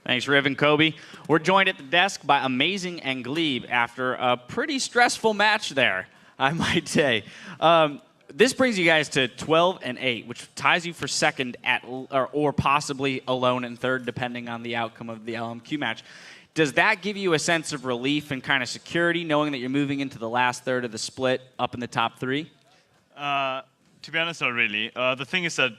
Thanks, Riv and Kobe. We're joined at the desk by Amazing and Glebe after a pretty stressful match there, I might say. This brings you guys to 12-8, which ties you for second or possibly alone in third, depending on the outcome of the LMQ match. Does that give you a sense of relief and kind of security, knowing that you're moving into the last third of the split up in the top three? To be honest, not really. The thing is that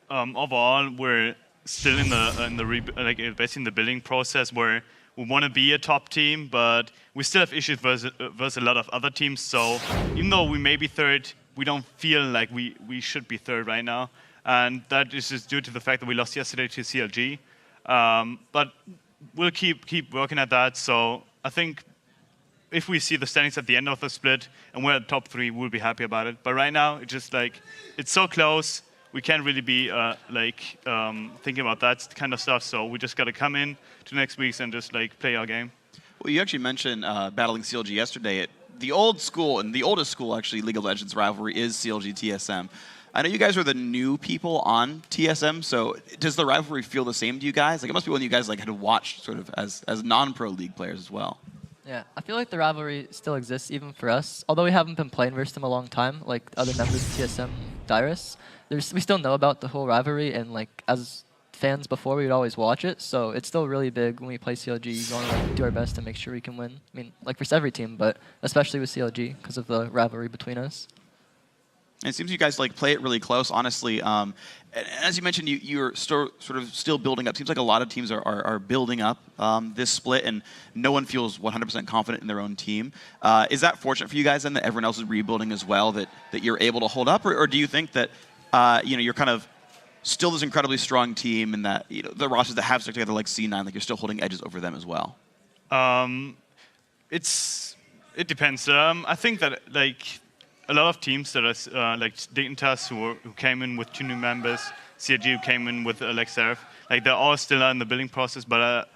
overall we're still basically in the building process where we want to be a top team, but we still have issues versus a lot of other teams. So even though we may be third, we don't feel like we should be third right now, and that is just due to the fact that we lost yesterday to CLG. But we'll keep working at that. So I think if we see the standings at the end of the split and we're at top three, we'll be happy about it. But right now, it's just like it's so close. We can't really be thinking about that kind of stuff. So we just got to come in to next week and just play our game. Well, you actually mentioned battling CLG yesterday. The old school and the oldest school, actually, League of Legends rivalry is CLG TSM. I know you guys are the new people on TSM, so does the rivalry feel the same to you guys? Like, it must be one you guys had to watch sort of as non-pro league players as well. Yeah, I feel like the rivalry still exists even for us. Although we haven't been playing versus them a long time, like other members of TSM, Dyrus, we still know about the whole rivalry, and as fans before, we would always watch it. So it's still really big when we play CLG. We want to do our best to make sure we can win. I mean, for every team, but especially with CLG because of the rivalry between us. And it seems you guys play it really close, honestly. As you mentioned, you're sort of still building up. Seems like a lot of teams are building up this split, and no one feels 100% confident in their own team. Is that fortunate for you guys then that everyone else is rebuilding as well, that you're able to hold up, or do you think that you're kind of still this incredibly strong team, and that the rosters that have stuck together like C9, you're still holding edges over them as well? It depends. I think that a lot of teams that are Dignitas who came in with 2 new members, CLG who came in with Seraph, they're all still in the building process. But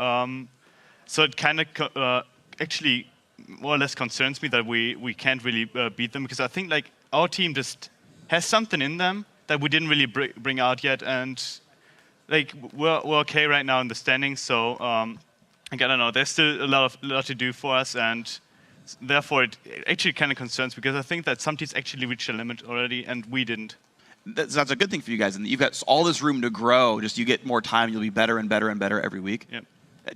so it kind of actually more or less concerns me that we can't really beat them, because I think our team just has something in them that we didn't really bring out yet, and we're okay right now in the standings. So I don't know. There's still a lot to do for us, and therefore it actually kind of concerns me, because I think that some teams actually reached their limit already, and we didn't. That's a good thing for you guys, and you've got all this room to grow. Just you get more time, you'll be better and better and better every week. Yep.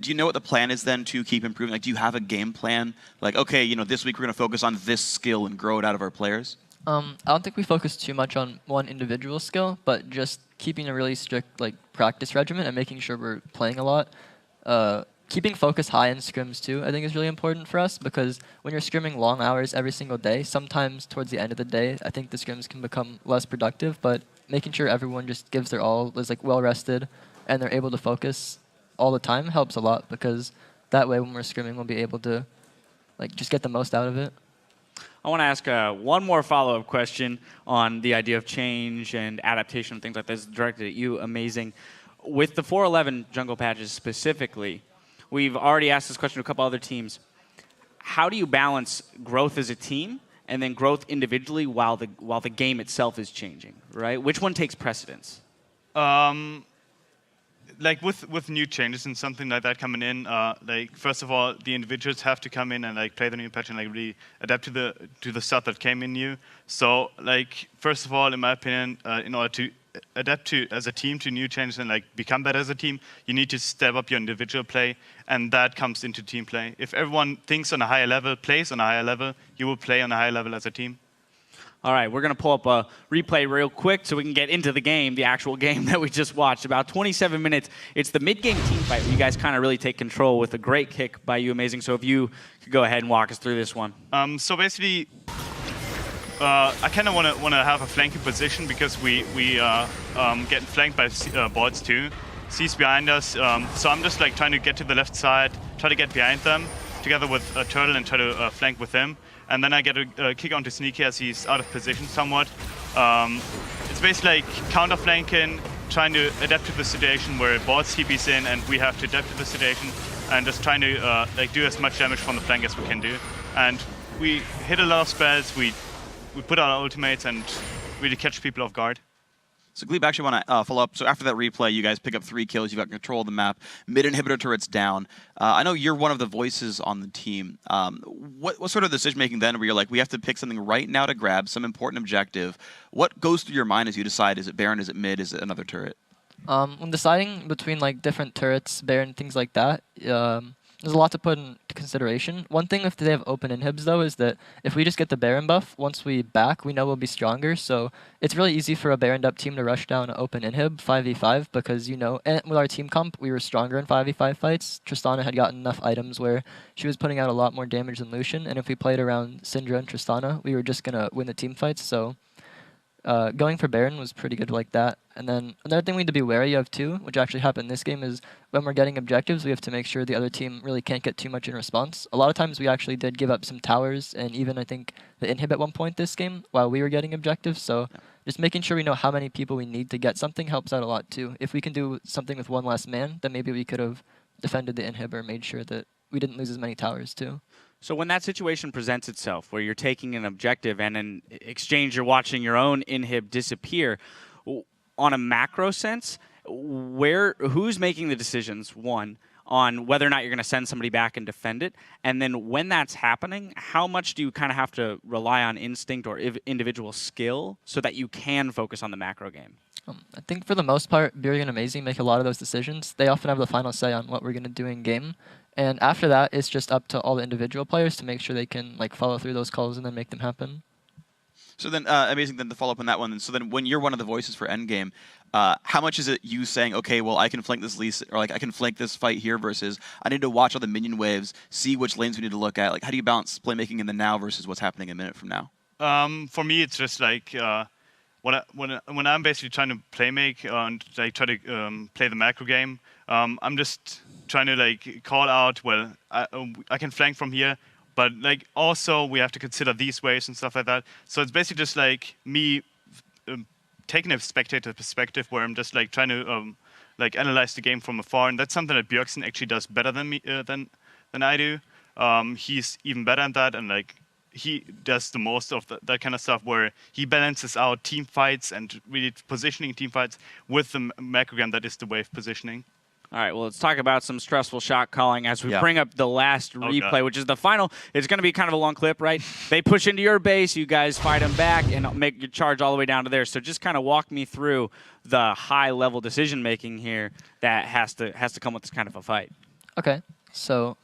Do you know what the plan is then to keep improving? Do you have a game plan? Okay, this week we're going to focus on this skill and grow it out of our players? I don't think we focus too much on one individual skill, but just keeping a really strict practice regimen and making sure we're playing a lot. Keeping focus high in scrims too, I think, is really important for us, because when you're scrimming long hours every single day, sometimes towards the end of the day, I think the scrims can become less productive. But making sure everyone just gives their all, is well rested, and they're able to focus all the time helps a lot, because that way when we're scrimming, we'll be able to just get the most out of it. I want to ask one more follow-up question on the idea of change and adaptation and things like this, directed at you, Amazing. With the 411 jungle patches specifically, we've already asked this question to a couple other teams. How do you balance growth as a team and then growth individually while the game itself is changing, right? Which one takes precedence? With new changes and something like that coming in, first of all, the individuals have to come in and play the new patch and really adapt to the stuff that came in new. So first of all, in my opinion, in order to adapt as a team to new changes and become better as a team, you need to step up your individual play, and that comes into team play. If everyone thinks on a higher level, plays on a higher level, you will play on a higher level as a team. All right, we're going to pull up a replay real quick so we can get into the game, the actual game that we just watched. About 27 minutes. It's the mid-game team fight where you guys kind of really take control with a great kick by you, Amazing. So if you could go ahead and walk us through this one. So basically, I kind of want to have a flanking position, because we getting flanked by VODS too. C's behind us, so I'm just trying to get to the left side, try to get behind them, together with Turtle, and try to flank with him. And then I get a kick onto Sneaky as he's out of position somewhat. It's basically counter flanking, trying to adapt to the situation where VODS TPs in, and we have to adapt to the situation, and just trying to do as much damage from the flank as we can do. And we hit a lot of spells. We put out our ultimates and really catch people off guard. So Glebe, actually want to follow up. So after that replay, you guys pick up 3 kills. You got control of the map. Mid inhibitor turrets down. I know you're one of the voices on the team. What sort of decision making then, where you're like, we have to pick something right now to grab some important objective? What goes through your mind as you decide? Is it Baron? Is it mid? Is it another turret? When deciding between like different turrets, Baron, things like that, there's a lot to put into consideration. One thing if they have open inhibs though is that if we just get the Baron buff, once we back, we know we'll be stronger. So it's really easy for a Baroned up team to rush down an open inhib 5v5 because and with our team comp, we were stronger in 5v5 fights. Tristana had gotten enough items where she was putting out a lot more damage than Lucian, and if we played around Syndra and Tristana, we were just gonna win the team fights. So going for Baron was pretty good like that. And then another thing we need to be wary of too, which actually happened in this game, is when we're getting objectives, we have to make sure the other team really can't get too much in response. A lot of times we actually did give up some towers and even I think the inhib at one point this game while we were getting objectives. So just making sure we know how many people we need to get something helps out a lot too. If we can do something with one less man, then maybe we could have defended the inhib or made sure that we didn't lose as many towers too. So when that situation presents itself, where you're taking an objective and in exchange you're watching your own inhib disappear, on a macro sense, who's making the decisions, one, on whether or not you're going to send somebody back and defend it, and then when that's happening, how much do you kind of have to rely on instinct or individual skill so that you can focus on the macro game? I think for the most part, Buri and Amazing make a lot of those decisions. They often have the final say on what we're going to do in game. And after that, it's just up to all the individual players to make sure they can like follow through those calls and then make them happen. So then, Amazing, then to follow up on that one, so then when you're one of the voices for endgame, how much is it you saying, okay, well, I can flank this lease, or like I can flank this fight here versus I need to watch all the minion waves, see which lanes we need to look at? Like, how do you balance playmaking in the now versus what's happening a minute from now? For me, it's just like when I'm basically trying to playmake and like try to play the macro game, I'm just trying to like call out, well, I can flank from here, but like also we have to consider these waves and stuff like that. So it's basically just like me taking a spectator perspective where I'm just like trying to like analyze the game from afar, and that's something that Bjergsen actually does better than me than I do. He's even better at that, and like he does the most of that kind of stuff where he balances out team fights and really positioning team fights with the macro game that is the wave positioning. All right, well, let's talk about some stressful shot calling as we bring up the last replay, which is the final. It's going to be kind of a long clip, right? They push into your base, you guys fight them back, and make your charge all the way down to there. So just kind of walk me through the high-level decision-making here that has to come with this kind of a fight. Okay, so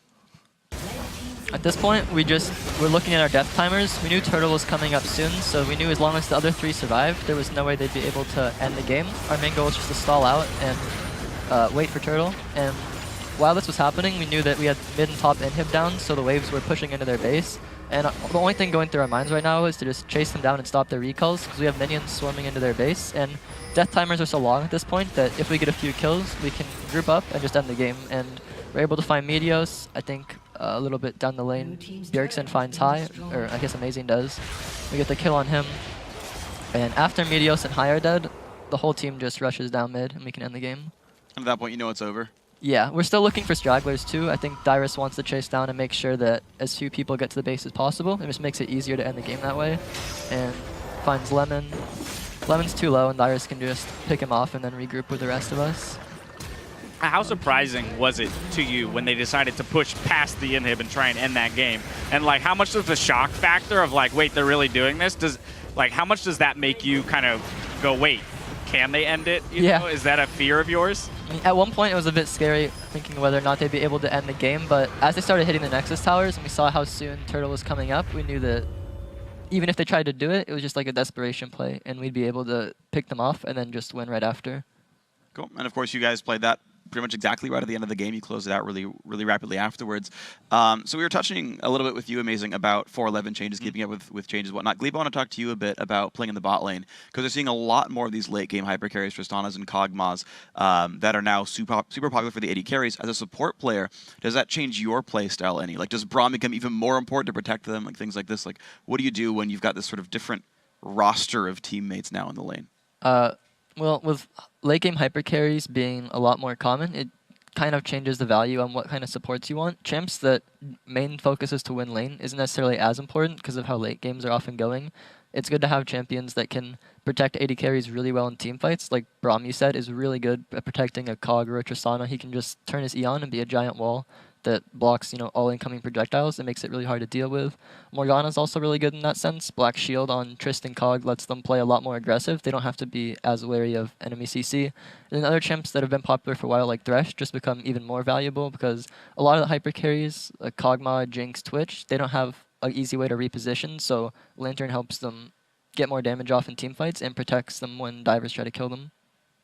at this point, we're looking at our death timers. We knew Turtle was coming up soon, so we knew as long as the other 3 survived, there was no way they'd be able to end the game. Our main goal was just to stall out and wait for Turtle, and while this was happening, we knew that we had mid and top inhib down, so the waves were pushing into their base, and the only thing going through our minds right now is to just chase them down and stop their recalls, because we have minions swarming into their base, and death timers are so long at this point that if we get a few kills, we can group up and just end the game, and we're able to find Meteos. I think a little bit down the lane, Bjergsen finds High, or I guess Amazing does. We get the kill on him, and after Meteos and High are dead, the whole team just rushes down mid, and we can end the game. And at that point, you know it's over. Yeah, we're still looking for stragglers too. I think Dyrus wants to chase down and make sure that as few people get to the base as possible. It just makes it easier to end the game that way. And finds Lemon. Lemon's too low, and Dyrus can just pick him off and then regroup with the rest of us. How surprising was it to you when they decided to push past the inhib and try and end that game? And like, how much does the shock factor of like, wait, they're really doing this? How much does that make you kind of go, wait, can they end it? You know? Is that a fear of yours? At one point, it was a bit scary thinking whether or not they'd be able to end the game, but as they started hitting the Nexus towers and we saw how soon Turtle was coming up, we knew that even if they tried to do it, it was just like a desperation play, and we'd be able to pick them off and then just win right after. Cool. And of course, you guys played that pretty much exactly right at the end of the game. You closed it out really, really rapidly afterwards. So we were touching a little bit with you, Amazing, about 411 changes, keeping up with changes and whatnot. Glebe, I want to talk to you a bit about playing in the bot lane, because they're seeing a lot more of these late game hyper carries, Tristanas and Kog'Maws, that are now super popular for the AD carries. As a support player, does that change your play style any? Like, does Braum become even more important to protect them? Like, things like this. Like, what do you do when you've got this sort of different roster of teammates now in the lane? Well, with late game hyper carries being a lot more common, it kind of changes the value on what kind of supports you want. Champs that main focus is to win lane isn't necessarily as important because of how late games are often going. it's good to have champions that can protect AD carries really well in team fights. Like Braum, you said, is really good at protecting a Kog or a Tristana. He can just turn his Eon and be a giant wall that blocks, all incoming projectiles. It makes it really hard to deal with. Morgana's also really good in that sense. Black Shield on Tristan Kog lets them play a lot more aggressive. They don't have to be as wary of enemy CC. And then other champs that have been popular for a while, like Thresh, just become even more valuable because a lot of the hyper carries, like Kog'Maw, Jinx, Twitch, they don't have an easy way to reposition, so Lantern helps them get more damage off in team fights and protects them when divers try to kill them.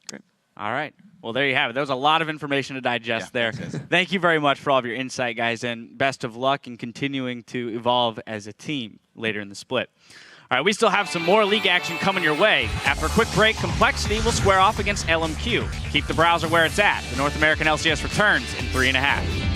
Great. All right. Well, there you have it. There was a lot of information to digest there. Thanks, guys. Thank you very much for all of your insight, guys, and best of luck in continuing to evolve as a team later in the split. All right, we still have some more league action coming your way. After a quick break, Complexity will square off against LMQ. Keep the browser where it's at. The North American LCS returns in 3.5.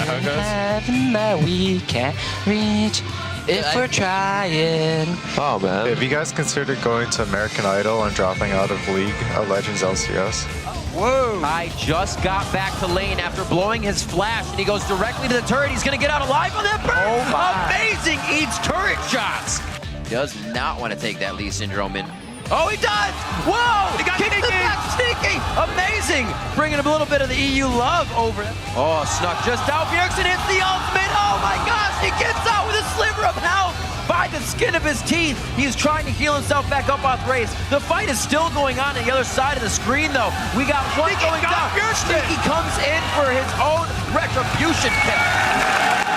Heaven that we can't reach if we're trying. Oh man. Have you guys considered going to American Idol and dropping out of League of Legends LCS? Whoa! I just got back to lane after blowing his flash, and he goes directly to the turret. He's gonna get out alive on that burn. Oh my. Amazing! Eats turret shots. Does not want to take that Lee Syndrome in. Oh, he does! Whoa! He got sneaky! Amazing! Bringing a little bit of the EU love over it. Oh, snuck just out. Bjergsen hits the ultimate. Oh my gosh! He gets out with a sliver of health by the skin of his teeth. He's trying to heal himself back up off Race. The fight is still going on the other side of the screen, though. We got one going down. Sneaky comes in for his own retribution kick.